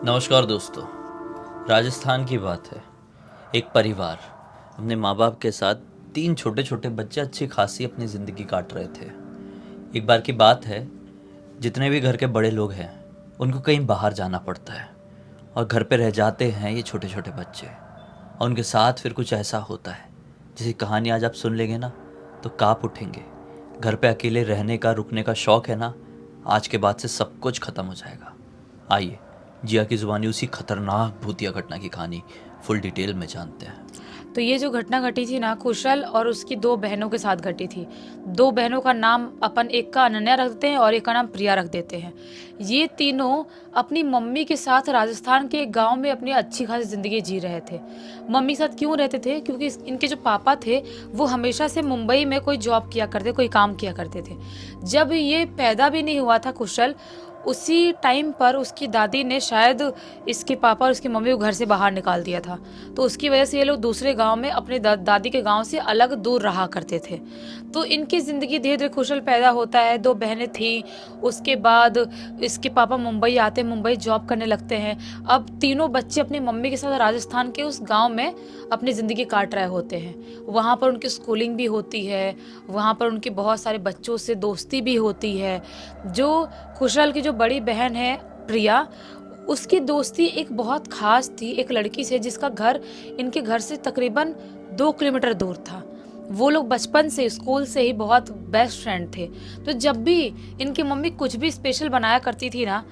नमस्कार दोस्तों। राजस्थान की बात है। एक परिवार अपने माँ बाप के साथ 3 छोटे छोटे बच्चे अच्छी खासी अपनी ज़िंदगी काट रहे थे। एक बार की बात है, जितने भी घर के बड़े लोग हैं उनको कहीं बाहर जाना पड़ता है और घर पे रह जाते हैं ये छोटे छोटे बच्चे। और उनके साथ फिर कुछ ऐसा होता है जिसकी कहानी आज आप सुन लेंगे ना तो काँप उठेंगे। घर पे अकेले रहने का रुकने का शौक़ है ना, आज के बाद से सब कुछ ख़त्म हो जाएगा। आइए जिया की ज़ुबानी उसी खतरनाक भूतिया घटना की कहानी फुल डिटेल में जानते हैं। तो ये जो घटना घटी थी ना, कुशल और उसकी दो बहनों के साथ घटी थी। दो बहनों का नाम अपन एक का अनन्या रख देते हैं और एक का नाम प्रिया रख देते हैं। ये तीनों अपनी मम्मी के साथ राजस्थान के एक गांव में अपनी अच्छी खासी ज़िंदगी जी रहे थे। मम्मी के साथ क्यों रहते थे? क्योंकि इनके जो पापा थे वो हमेशा से मुंबई में कोई जॉब किया करते, कोई काम किया करते थे। जब ये पैदा भी नहीं हुआ था कुशल, उसी टाइम पर उसकी दादी ने शायद इसके पापा और उसकी मम्मी को घर से बाहर निकाल दिया था। तो उसकी वजह से ये लोग दूसरे गांव में अपने दादी के गांव से अलग दूर रहा करते थे। तो इनकी ज़िंदगी धीरे धीरे कुशल पैदा होता है। दो बहनें थीं। उसके बाद इसके पापा मुंबई आते हैं, मुंबई जॉब करने लगते हैं। अब तीनों बच्चे अपनी मम्मी के साथ राजस्थान के उस गाँव में अपनी ज़िंदगी काट रहे होते हैं। वहाँ पर उनकी स्कूलिंग भी होती है, वहाँ पर उनकी बहुत सारे बच्चों से दोस्ती भी होती है। जो कुशल की जो बड़ी बहन है प्रिया, उसकी दोस्ती एक बहुत खास थी एक लड़की से जिसका घर इनके घर से तकरीबन 2 किलोमीटर दूर था। वो लोग बचपन से स्कूल से ही बहुत बेस्ट फ्रेंड थे। तो जब भी इनकी मम्मी कुछ भी स्पेशल बनाया करती थी ना,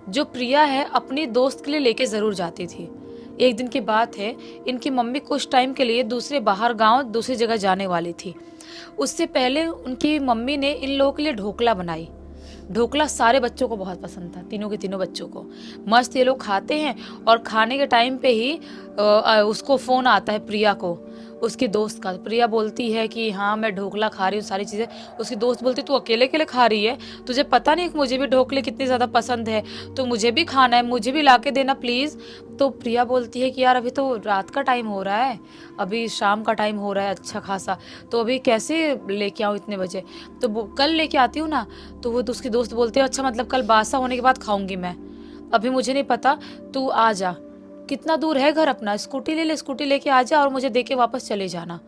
जो प्रिया है अपनी दोस्त के लिए लेके ज़रूर जाती थी। एक दिन की बात है, इनकी मम्मी कुछ टाइम के लिए दूसरे बाहर गांव दूसरी जगह जाने वाली थी। उससे पहले उनकी मम्मी ने इन लोगों के लिए ढोकला बनाई। ढोकला सारे बच्चों को बहुत पसंद था, तीनों के तीनों बच्चों को। मस्त ये लोग खाते हैं और खाने के टाइम पे ही उसको फ़ोन आता है प्रिया को, उसकी दोस्त का। प्रिया बोलती है कि हाँ मैं ढोकला खा रही हूँ, सारी चीज़ें। उसकी दोस्त बोलती है तू अकेले अकेले खा रही है, तुझे पता नहीं कि मुझे भी ढोकले कितने ज़्यादा पसंद है, तो मुझे भी खाना है, मुझे भी ला के देना प्लीज़। तो प्रिया बोलती है कि यार अभी तो रात का टाइम हो रहा है, अभी शाम का टाइम हो रहा है अच्छा खासा, तो अभी कैसे लेके आऊँ इतने बजे? तो कल लेके आती हूँ ना। तो वो तो उसकी दोस्त बोलती है अच्छा मतलब कल बासा होने के बाद खाऊंगी मैं, अभी मुझे नहीं पता, तू आ जा। कितना दूर है घर अपना? स्कूटी ले ले, स्कूटी लेके आ जा और मुझे दे के वापस चले जाना।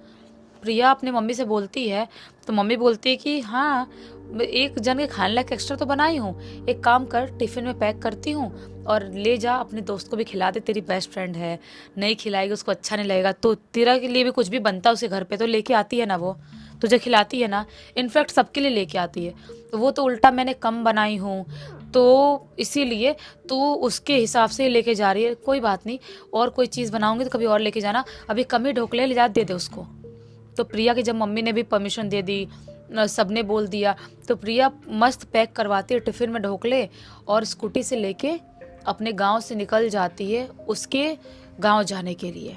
प्रिया अपनी मम्मी से बोलती है तो मम्मी बोलती है कि हाँ एक जन के खाने लायक एक्स्ट्रा तो बनाई हूँ, एक काम कर टिफ़िन में पैक करती हूँ और ले जा, अपने दोस्त को भी खिला दे, तेरी बेस्ट फ्रेंड है, नहीं खिलाएगी उसको अच्छा नहीं लगेगा, तो तेरा के लिए भी कुछ भी बनता है उसे घर पे तो लेके आती है ना, वो तुझे खिलाती है ना, इनफैक्ट सबके लिए लेके आती है। तो वो तो उल्टा मैंने कम बनाई हूँ तो इसीलिए तू उसके हिसाब से लेके जा रही है, कोई बात नहीं, और कोई चीज़ बनाऊंगी तो कभी और लेके जाना, अभी कम ही ढोकले ले जा, दे दे उसको। तो प्रिया की जब मम्मी ने भी परमिशन दे दी, सबने बोल दिया, तो प्रिया मस्त पैक करवाती है टिफ़िन में ढोकले और स्कूटी से लेके अपने गांव से निकल जाती है उसके गांव जाने के लिए।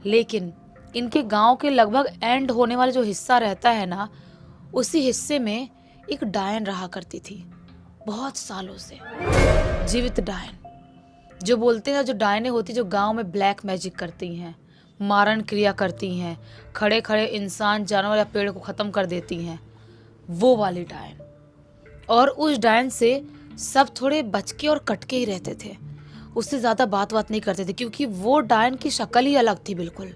लेकिन इनके गांव के लगभग एंड होने वाला जो हिस्सा रहता है ना, उसी हिस्से में एक डायन रहा करती थी बहुत सालों से, जीवित डायन। जो बोलते हैं जो डायने होती जो गांव में ब्लैक मैजिक करती हैं, मारण क्रिया करती हैं, खड़े खड़े इंसान जानवर या पेड़ को ख़त्म कर देती हैं, वो वाली डायन। और उस डायन से सब थोड़े बच के और कट के ही रहते थे, उससे ज़्यादा बात नहीं करते थे, क्योंकि वो डायन की शक्ल ही अलग थी बिल्कुल।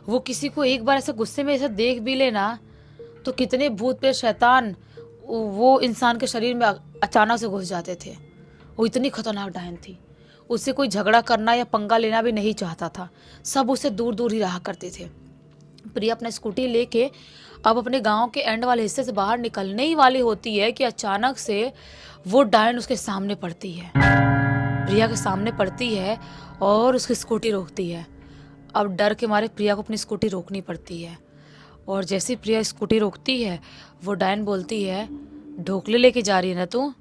वो किसी को एक बार ऐसे गुस्से में ऐसे देख भी लेना तो कितने भूत प्रेत शैतान वो इंसान के शरीर में अचानक से घुस जाते थे। वो इतनी खतरनाक डायन थी, उससे कोई झगड़ा करना या पंगा लेना भी नहीं चाहता था, सब उससे दूर दूर ही रहा करते थे। प्रिया अपना स्कूटी लेके अब अपने गांव के एंड वाले हिस्से से बाहर निकलने ही वाली होती है कि अचानक से वो डायन उसके सामने पड़ती है, प्रिया के सामने पड़ती है और उसकी स्कूटी रोकती है। अब डर के मारे प्रिया को अपनी स्कूटी रोकनी पड़ती है, और जैसे ही प्रिया स्कूटी रोकती है वो डायन बोलती है ढोकले लेके जा रही है ना तू?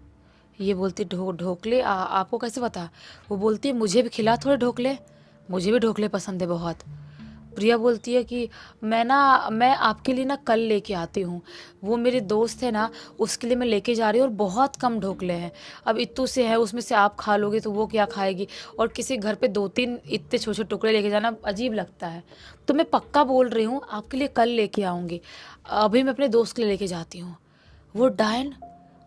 ये बोलती ढोकले आपको कैसे पता? वो बोलती है मुझे भी खिला थोड़े ढोकले, मुझे भी ढोकले पसंद है बहुत। प्रिया बोलती है कि मैं आपके लिए ना कल लेके आती हूँ, वो मेरी दोस्त है ना उसके लिए मैं लेके जा रही हूँ और बहुत कम ढोकले हैं, अब इत्तू से है उसमें से आप खा लोगे तो वो क्या खाएगी, और किसी घर पे 2-3 इतने छोटे छोटे टुकड़े लेके जाना अजीब लगता है, तो मैं पक्का बोल रही हूँ आपके लिए कल लेके आऊँगी, अभी मैं अपने दोस्त के लिए लेके जाती हूँ। वो डायन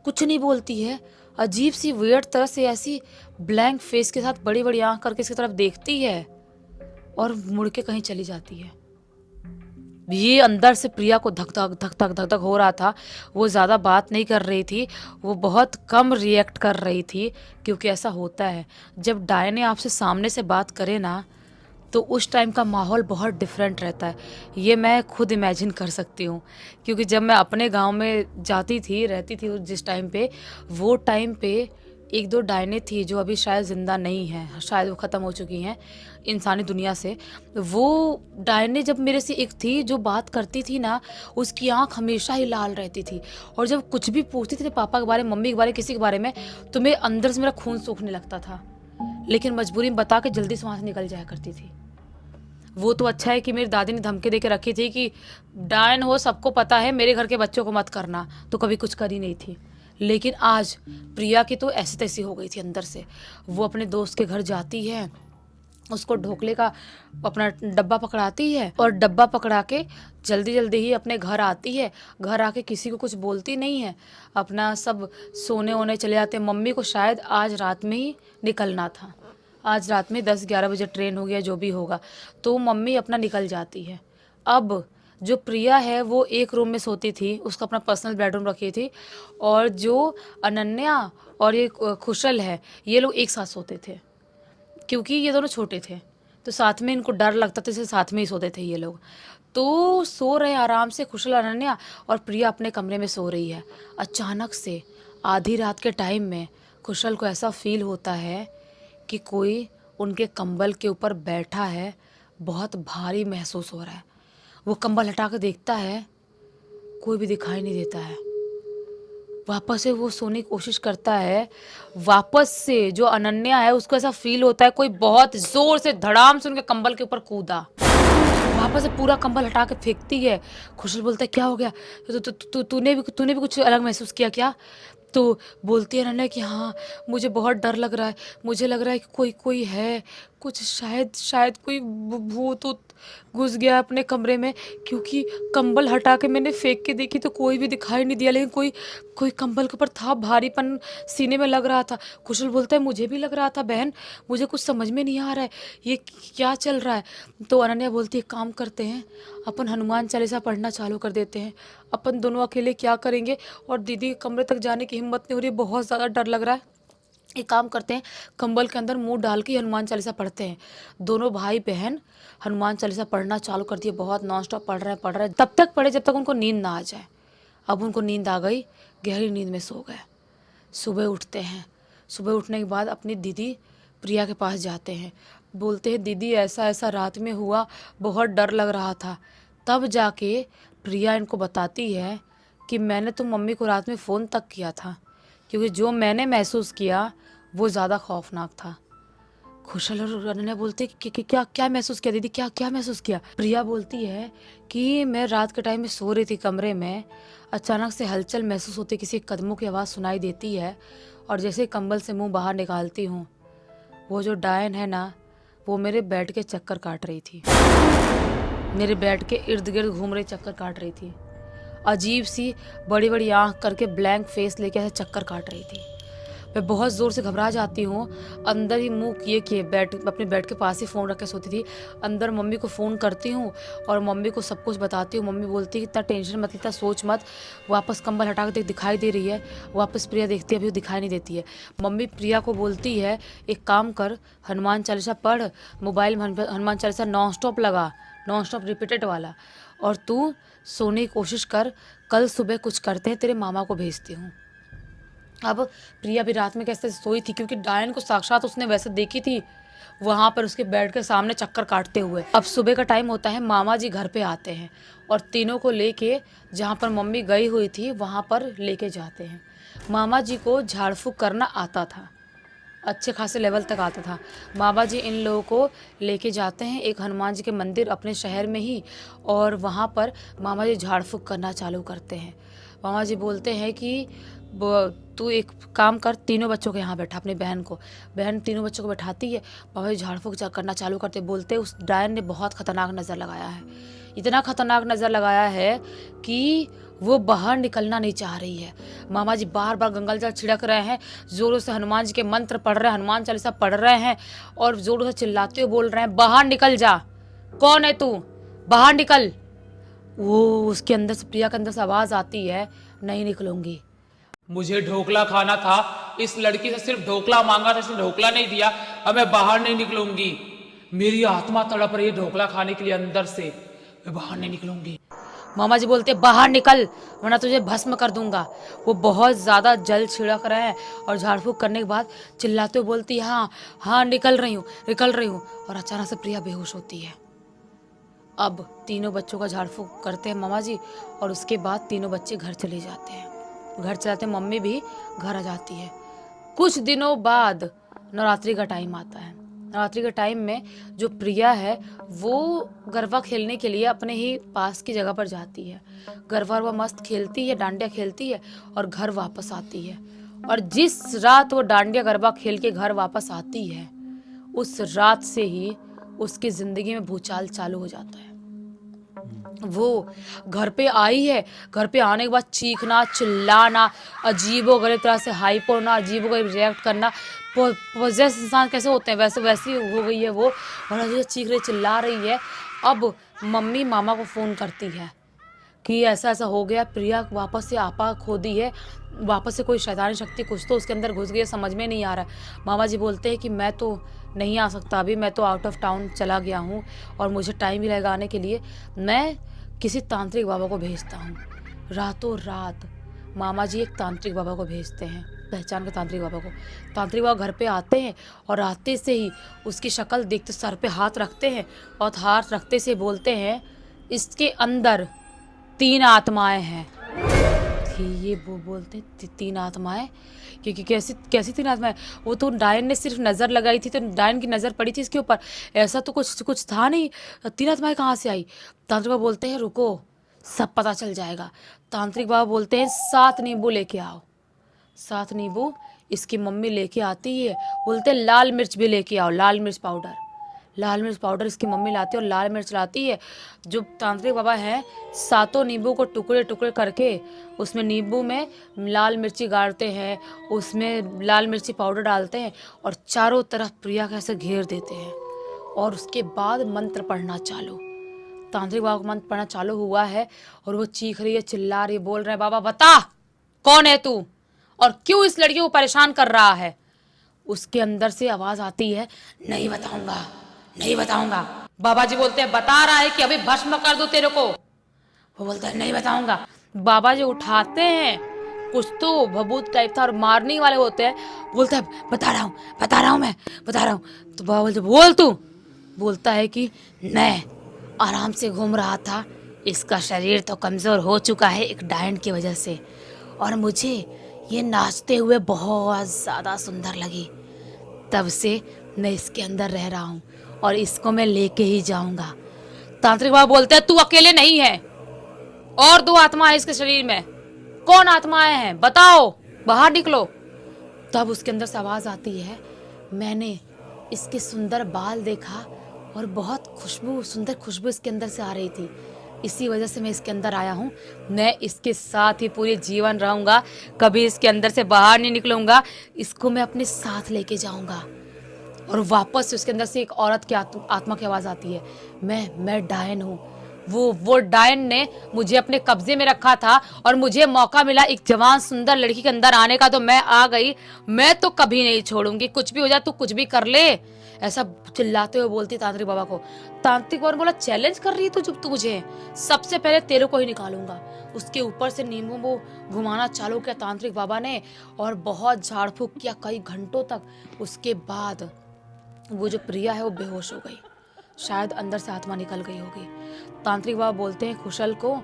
कुछ नहीं बोलती है, अजीब सी वियर्ड तरह से ऐसी ब्लैंक फेस के साथ बड़ी बड़ी आंख करके इसकी तरफ देखती है और मुड़ के कहीं चली जाती है। ये अंदर से प्रिया को धक धक धक धक धक धक हो रहा था। वो ज़्यादा बात नहीं कर रही थी, वो बहुत कम रिएक्ट कर रही थी, क्योंकि ऐसा होता है जब डायने आपसे सामने से बात करे ना, तो उस टाइम का माहौल बहुत डिफरेंट रहता है। ये मैं खुद इमेजिन कर सकती हूँ, क्योंकि जब मैं अपने गांव में जाती थी, रहती थी जिस टाइम पे, वो टाइम पे एक दो डायने थी जो अभी शायद ज़िंदा नहीं हैं, शायद वो ख़त्म हो चुकी हैं इंसानी दुनिया से। वो डायने जब मेरे से एक थी जो बात करती थी ना, उसकी आंख हमेशा ही लाल रहती थी, और जब कुछ भी पूछती थी पापा के बारे में, मम्मी के बारे में, किसी के बारे में, तो मेरे अंदर से मेरा खून सूखने लगता था, लेकिन मजबूरी में बता के जल्दी से वहाँ से निकल जाया करती थी। वो तो अच्छा है कि मेरी दादी ने धमकी दे के रखी थी कि डायन हो सबको पता है, मेरे घर के बच्चों को मत करना, तो कभी कुछ करी नहीं थी। लेकिन आज प्रिया की तो ऐसी तैसी हो गई थी अंदर से। वो अपने दोस्त के घर जाती है, उसको ढोकले का अपना डब्बा पकड़ाती है, और डब्बा पकड़ा के जल्दी जल्दी ही अपने घर आती है। घर आके किसी को कुछ बोलती नहीं है, अपना सब सोने वोने चले जाते हैं। मम्मी को शायद आज रात में ही निकलना था, आज रात में 10-11 बजे ट्रेन हो गया, जो भी होगा, तो मम्मी अपना निकल जाती है। अब जो प्रिया है वो एक रूम में सोती थी, उसका अपना पर्सनल बेडरूम रखी थी, और जो अनन्या और ये खुशल है, ये लोग एक साथ सोते थे, क्योंकि ये दोनों छोटे थे, तो साथ में इनको डर लगता था, इसलिए साथ में ही सोते थे ये लोग। तो सो रहे आराम से खुशल, अनन्या, और प्रिया अपने कमरे में सो रही है। अचानक से आधी रात के टाइम में खुशल को ऐसा फील होता है कि कोई उनके कंबल के ऊपर बैठा है, बहुत भारी महसूस हो रहा है। वो कंबल हटा के देखता है, कोई भी दिखाई नहीं देता है। वापस से वो सोने की कोशिश करता है, वापस से जो अनन्या है उसको ऐसा फील होता है कोई बहुत जोर से धड़ाम से उनके कंबल के ऊपर कूदा। वापस से पूरा कंबल हटा के फेंकती है। खुशबू बोलता है क्या हो गया, तूने भी कुछ अलग महसूस किया क्या? तो बोलती है अनन्या कि हाँ, मुझे बहुत डर लग रहा है, मुझे लग रहा है कि कोई कोई है, कुछ शायद कोई भूत ऊत घुस गया है अपने कमरे में, क्योंकि कंबल हटा के मैंने फेंक के देखी तो कोई भी दिखाई नहीं दिया, लेकिन कोई कोई कंबल के ऊपर था, भारीपन सीने में लग रहा था। कुशल बोलता है मुझे भी लग रहा था बहन, मुझे कुछ समझ में नहीं आ रहा है, ये क्या चल रहा है? तो अनन्या बोलती है काम करते हैं, अपन हनुमान चालीसा पढ़ना चालू कर देते हैं, अपन दोनों अकेले क्या करेंगे, और दीदी के कमरे तक जाने की हिम्मत नहीं हो रही, बहुत ज़्यादा डर लग रहा है। एक काम करते हैं, कंबल के अंदर मुंह डाल के हनुमान चालीसा पढ़ते हैं। दोनों भाई बहन हनुमान चालीसा पढ़ना चालू कर दिए, बहुत नॉन स्टॉप पढ़ रहे हैं, तब तक पढ़े जब तक उनको नींद ना आ जाए। अब उनको नींद आ गई, गहरी नींद में सो गए। सुबह उठते हैं, सुबह उठने के बाद अपनी दीदी प्रिया के पास जाते हैं, बोलते हैं दीदी ऐसा ऐसा रात में हुआ, बहुत डर लग रहा था। तब जाके प्रिया इनको बताती है कि मैंने तो मम्मी को रात में फ़ोन तक किया था, क्योंकि जो मैंने महसूस किया वो ज़्यादा खौफनाक था। खुशल और अनन्या बोलते कि क्या क्या महसूस किया दीदी, क्या क्या महसूस किया? प्रिया बोलती है कि मैं रात के टाइम में सो रही थी कमरे में, अचानक से हलचल महसूस होती, किसी कदमों की आवाज़ सुनाई देती है, और जैसे कंबल से मुंह बाहर निकालती हूँ, वो जो डायन है ना, वो मेरे बेड के चक्कर काट रही थी, मेरे बेड के इर्द गिर्द घूम रही, चक्कर काट रही थी। अजीब सी बड़ी बड़ी आंख करके ब्लैंक फेस लेके ऐसे चक्कर काट रही थी। मैं बहुत ज़ोर से घबरा जाती हूँ, अंदर ही मुंह किए किए अपने बेड के पास ही फ़ोन रख के सोती थी। अंदर मम्मी को फ़ोन करती हूँ और मम्मी को सब कुछ बताती हूँ। मम्मी बोलती है इतना टेंशन मत, इतना सोच मत, वापस कंबल हटा के दिखाई दे रही है। वापस प्रिया देखती है, अभी वो दिखाई नहीं देती है। मम्मी प्रिया को बोलती है एक काम कर, हनुमान चालीसा पढ़, मोबाइल में हनुमान चालीसा नॉन स्टॉप लगा, नॉन स्टॉप रिपीटेड वाला, और तू सोने की कोशिश कर, कल सुबह कुछ करते हैं, तेरे मामा को भेजती हूँ। अब प्रिया भी रात में कैसे सोई थी, क्योंकि डायन को साक्षात उसने वैसे देखी थी वहाँ पर उसके बेड के सामने चक्कर काटते हुए। अब सुबह का टाइम होता है, मामा जी घर पे आते हैं और तीनों को लेके जहाँ पर मम्मी गई हुई थी वहाँ पर लेके जाते हैं। मामा जी को झाड़ फूँक करना आता था, अच्छे खासे लेवल तक आता था। मामा जी इन लोगों को लेके जाते हैं एक हनुमान जी के मंदिर अपने शहर में ही, और वहाँ पर मामा जी झाड़ फूँक करना चालू करते हैं। मामा जी बोलते हैं कि तू एक काम कर, तीनों बच्चों को यहाँ बैठा, अपनी बहन तीनों बच्चों को बैठाती है। मामा जी झाड़ फूँक करना चालू करते, बोलते उस डायन ने बहुत ख़तरनाक नज़र लगाया है, इतना ख़तरनाक नज़र लगाया है कि वो बाहर निकलना नहीं चाह रही है। मामा जी बार बार गंगाजल जल छिड़क रहे हैं, जोरों से हनुमान जी के मंत्र पढ़ रहे हैं, हनुमान चालीसा पढ़ रहे हैं और जोरों से चिल्लाते हुए बोल रहे हैं, बाहर निकल जा, कौन है तू, बाहर निकल। वो उसके अंदर से, प्रिया के अंदर से आवाज आती है, नहीं निकलूंगी। मुझे ढोकला खाना था, इस लड़की से सिर्फ ढोकला मांगा था, इसने ढोकला नहीं दिया, अब मैं बाहर नहीं निकलूंगी। मेरी आत्मा तड़प रही है ढोकला खाने के लिए अंदर से, मैं बाहर नहीं निकलूंगी। मामा जी बोलते बाहर निकल वरना तुझे भस्म कर दूंगा। वो बहुत ज्यादा जल छिड़क रहे हैं और झाड़ फूक करने के बाद चिल्लाते हुए बोलती है, हाँ हाँ निकल रही हूँ, निकल रही हूँ। और अचानक से प्रिया बेहोश होती है। अब तीनों बच्चों का झाड़ फूक करते हैं मामा जी और उसके बाद तीनों बच्चे घर चले जाते हैं। घर चले जाते हैं, मम्मी भी घर आ जाती है। कुछ दिनों बाद नवरात्रि का टाइम आता है। नवरात्रि के टाइम में जो प्रिया है वो गरबा खेलने के लिए अपने ही पास की जगह पर जाती है। गरबा वरबा मस्त खेलती है, डांडिया खेलती है और घर वापस आती है। और जिस रात वो डांडिया गरबा खेल के घर वापस आती है, उस रात से ही उसकी जिंदगी में भूचाल चालू हो जाता है। वो घर पे आई है, घर पे आने के बाद चीखना, चिल्लाना, अजीबोगरीब तरह से हाइपर होना, अजीबोगरीब रिएक्ट करना, पोजेस इंसान कैसे होते हैं वैसे वैसी हो गई है वो। और अजीब चीख रही, चिल्ला रही है। अब मम्मी मामा को फ़ोन करती है कि ऐसा ऐसा हो गया, प्रिया वापस से आपा खो दी है, वापस से कोई शैतानी शक्ति कुछ तो उसके अंदर घुस गई है, समझ में नहीं आ रहा है। मामा जी बोलते हैं कि मैं तो नहीं आ सकता अभी, मैं तो आउट ऑफ टाउन चला गया हूँ और मुझे टाइम भी लगा आने के लिए, मैं किसी तांत्रिक बाबा को भेजता हूँ। रातों रात मामा जी एक तांत्रिक बाबा को भेजते हैं, पहचान के तांत्रिक बाबा को। तांत्रिक बाबा घर पे आते हैं और आते से ही उसकी शक्ल देखते सर पे हाथ रखते हैं और हाथ रखते से बोलते हैं, इसके अंदर 3 आत्माएं हैं। ये वो बोलते हैं 3 आत्माएं, क्योंकि कैसी कैसी 3 आत्माएं? वो तो डायन ने सिर्फ नज़र लगाई थी तो डायन की नज़र पड़ी थी इसके ऊपर, ऐसा तो कुछ था नहीं। 3 आत्माएं कहाँ से आई? तांत्रिक बाबा बोलते हैं रुको, सब पता चल जाएगा। तांत्रिक बाबा बोलते हैं 7 नींबू लेके आओ। 7 नींबू इसकी मम्मी लेके आती है, बोलते हैं लाल मिर्च भी लेके आओ, लाल मिर्च पाउडर। लाल मिर्च पाउडर इसकी मम्मी लाती है और लाल मिर्च लाती है। जो तांत्रिक बाबा हैं 7 नींबू को टुकड़े टुकड़े करके उसमें नींबू में लाल मिर्ची गाड़ते हैं, उसमें लाल मिर्ची पाउडर डालते हैं और चारों तरफ प्रिया का ऐसे घेर देते हैं। और उसके बाद मंत्र पढ़ना चालू, तांत्रिक बाबा का मंत्र पढ़ना चालू हुआ है और वो चीख रही है, चिल्ला रही है, बोल रहे हैं, बाबा बता कौन है तू और क्यों इस लड़की को परेशान कर रहा है। उसके अंदर से आवाज आती है, नहीं बताऊंगा, नहीं बताऊंगा। बाबा जी बोलते हैं बता रहा है कि अभी भस्म कर दो तेरे को। वो बोलता है नहीं बताऊंगा। बाबा जी उठाते हैं, कुछ तो भभूत टाइप था और मारने वाले होते हैं। बोलता है बता रहा हूँ, बता रहा हूँ, मैं बता रहा हूँ। तो बाबा बोलते बोल तू। बोलता है कि मैं आराम से घूम रहा था, इसका शरीर तो कमज़ोर हो चुका है एक डायन की वजह से, और मुझे ये नाचते हुए बहुत ज़्यादा सुंदर लगी, तब से मैं इसके अंदर रह रहा हूँ और इसको मैं लेके ही जाऊंगा। तांत्रिक बाबा बोलते हैं तू अकेले नहीं है, और 2 आत्मा है इसके शरीर में। कौन आत्माएं हैं बताओ, बाहर निकलो। तब उसके अंदर से आवाज आती है, मैंने इसके सुंदर बाल देखा और बहुत खुशबू, सुंदर खुशबू इसके अंदर से आ रही थी, इसी वजह से मैं इसके अंदर आया हूँ। मैं इसके साथ ही पूरे जीवन रहूंगा, कभी इसके अंदर से बाहर नहीं निकलूंगा, इसको मैं अपने साथ लेके जाऊंगा। और वापस से उसके अंदर से एक औरत की आत्मा की आवाज़ आती है, मैं डायन हूँ। वो डायन ने मुझे अपने कब्जे में रखा था और मुझे मौका मिला एक जवान सुंदर लड़की के अंदर आने का, तो मैं आ गई। मैं तो कभी नहीं छोड़ूंगी, कुछ भी हो जाए तू कुछ भी कर ले, ऐसा चिल्लाते हुए बोलती तांत्रिक बाबा को। तांत्रिक बाबा ने बोला चैलेंज कर रही है तू मुझे, सबसे पहले तेरे को ही निकालूंगा। उसके ऊपर से नींबू वो घुमाना चालू किया तांत्रिक बाबा ने और बहुत झाड़ फूक किया कई घंटों तक। उसके बाद वो जो प्रिया है वो बेहोश हो गई, शायद अंदर से आत्मा निकल गई होगी। तांत्रिक बाबा बोलते हैं खुशल को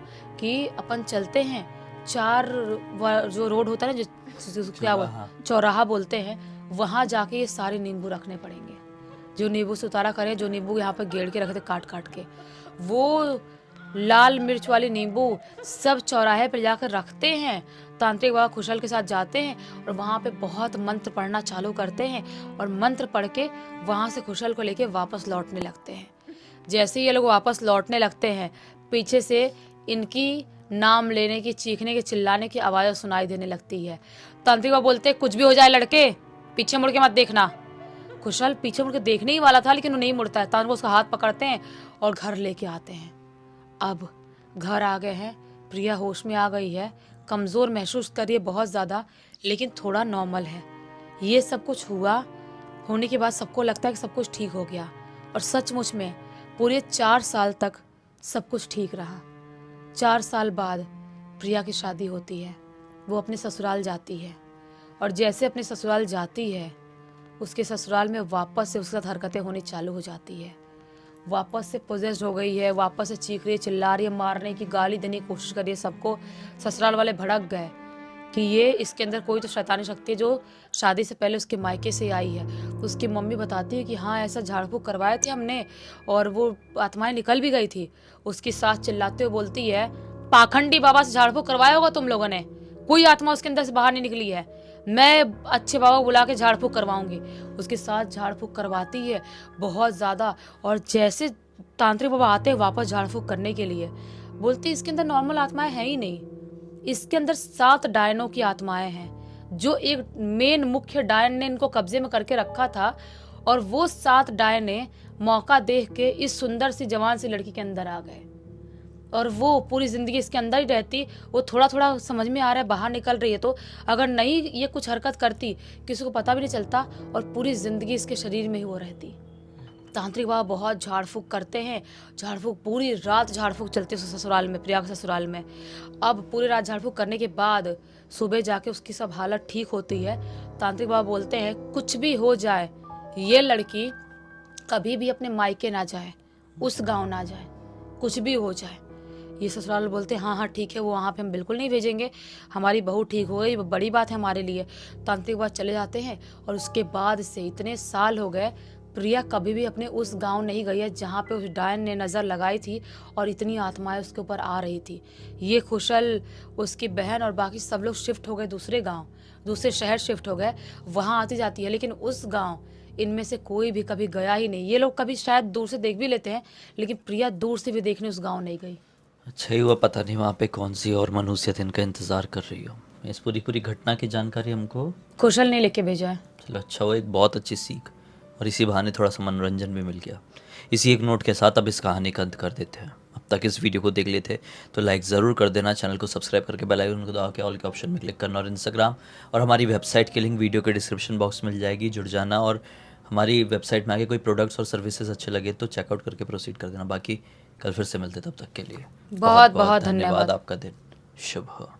कि अपन चलते हैं, 4 जो रोड होता है ना, जो क्या हुआ चौराहा बोलते हैं, वहां जाके ये सारे नींबू रखने पड़ेंगे। जो नींबू से उतारा करें, जो नींबू यहाँ पे गेड़ के रखे थे काट काट के, वो लाल मिर्च वाली नींबू सब चौराहे पर जाकर रखते हैं। तांत्रिक बाबा खुशल के साथ जाते हैं और वहाँ पे बहुत मंत्र पढ़ना चालू करते हैं और मंत्र पढ़ के वहाँ से खुशल को लेके वापस लौटने लगते हैं। जैसे ही ये लोग वापस लौटने लगते हैं, पीछे से इनकी नाम लेने की, चीखने की, चिल्लाने की आवाज़ सुनाई देने लगती है। तांत्रिक बाबा बोलते हैं, कुछ भी हो जाए लड़के, पीछे मुड़ के मत देखना। खुशहाल पीछे मुड़ के देखने ही वाला था, लेकिन वो नहीं मुड़ता है। तांत्रिक उसका हाथ पकड़ते हैं और घर लेके आते हैं। अब घर आ गए हैं, प्रिया होश में आ गई है, कमज़ोर महसूस कर रही है बहुत ज़्यादा, लेकिन थोड़ा नॉर्मल है। ये सब कुछ होने के बाद सबको लगता है कि सब कुछ ठीक हो गया, और सचमुच में पूरे 4 साल तक सब कुछ ठीक रहा। 4 साल बाद प्रिया की शादी होती है, वो अपने ससुराल जाती है, और जैसे अपने ससुराल जाती है, उसके ससुराल में वापस से उसके साथ हरकतें होनी चालू हो जाती है। वापस से पोजेस्ड हो गई है, वापस से चीख रही है, चिल्ला रही है, मारने की, गाली देने की कोशिश कर रही है सबको। ससुराल वाले भड़क गए कि ये इसके अंदर कोई तो शैतानी शक्ति है जो शादी से पहले उसके मायके से आई है। तो उसकी मम्मी बताती है कि हाँ, ऐसा झाड़ फूँक करवाए थे हमने और वो आत्माएं निकल भी गई थी। उसकी सास चिल्लाते हुए बोलती है, पाखंडी बाबा से झाड़ फूँक करवाया होगा तुम लोगों ने, कोई आत्मा उसके अंदर से बाहर नहीं निकली है, मैं अच्छे बाबा को बुला के झाड़ फूँक करवाऊंगी। उसके साथ झाड़ फूँक करवाती है बहुत ज़्यादा, और जैसे तांत्रिक बाबा आते हैं वापस झाड़ फूँक करने के लिए, बोलती है इसके अंदर नॉर्मल आत्माएं हैं ही नहीं, इसके अंदर 7 डायनों की आत्माएं हैं, जो एक मेन मुख्य डायन ने इनको कब्जे में करके रखा था, और वो 7 डायने मौका देख के इस सुंदर सी जवान सी लड़की के अंदर आ गए, और वो पूरी ज़िंदगी इसके अंदर ही रहती। वो थोड़ा थोड़ा समझ में आ रहा है, बाहर निकल रही है, तो अगर नहीं ये कुछ हरकत करती किसी को पता भी नहीं चलता, और पूरी ज़िंदगी इसके शरीर में ही वो रहती। तांत्रिक बाबा बहुत झाड़ फूँक करते हैं, झाड़ फूँक पूरी रात झाड़ फूँक चलती है उसके ससुराल में, प्रिया के ससुराल में। अब पूरी रात झाड़ फूँक करने के बाद सुबह जाके उसकी सब हालत ठीक होती है। तांत्रिक बाबा बोलते हैं, कुछ भी हो जाए, ये लड़की कभी भी अपने मायके ना जाए, उस गाँव ना जाए, कुछ भी हो जाए। ये ससुराल बोलते हैं, हाँ हाँ ठीक है, वो वहाँ पे हम बिल्कुल नहीं भेजेंगे, हमारी बहू ठीक हो गई, बड़ी बात है हमारे लिए। तांत्रिक बाबा चले जाते हैं, और उसके बाद से इतने साल हो गए, प्रिया कभी भी अपने उस गांव नहीं गई है जहाँ पे उस डायन ने नज़र लगाई थी और इतनी आत्माएं उसके ऊपर आ रही थी। ये खुशल, उसकी बहन और बाकी सब लोग शिफ्ट हो गए दूसरे गांव, दूसरे शहर शिफ्ट हो गए, वहाँ आती जाती है, लेकिन उस गांव इनमें से कोई भी कभी गया ही नहीं। ये लोग कभी शायद दूर से देख भी लेते हैं, लेकिन प्रिया दूर से भी देखने उस गाँव नहीं गई। अच्छा ही हुआ, पता नहीं वहाँ पे कौन सी और मनुष्यत इनका इंतज़ार कर रही हो। इस पूरी घटना की जानकारी हमको खुशल ने लेके भेजा है। चलो अच्छा, वो एक बहुत अच्छी सीख, और इसी बहाने थोड़ा सा मनोरंजन भी मिल गया। इसी एक नोट के साथ अब इस कहानी का अंत कर देते हैं। अब तक इस वीडियो को देख लेते तो लाइक ज़रूर कर देना, चैनल को सब्सक्राइब करके बेल आइकन को दबा के ऑल के ऑप्शन में क्लिक करना, और इंस्टाग्राम और हमारी वेबसाइट की लिंक वीडियो के डिस्क्रिप्शन बॉक्स में मिल जाएगी, जुड़ जाना। और हमारी वेबसाइट में आके कोई प्रोडक्ट्स और सर्विसेज अच्छे लगे तो चेकआउट करके प्रोसीड कर देना। बाकी कल फिर से मिलते, तब तक के लिए बहुत बहुत धन्यवाद। आपका दिन शुभ हो।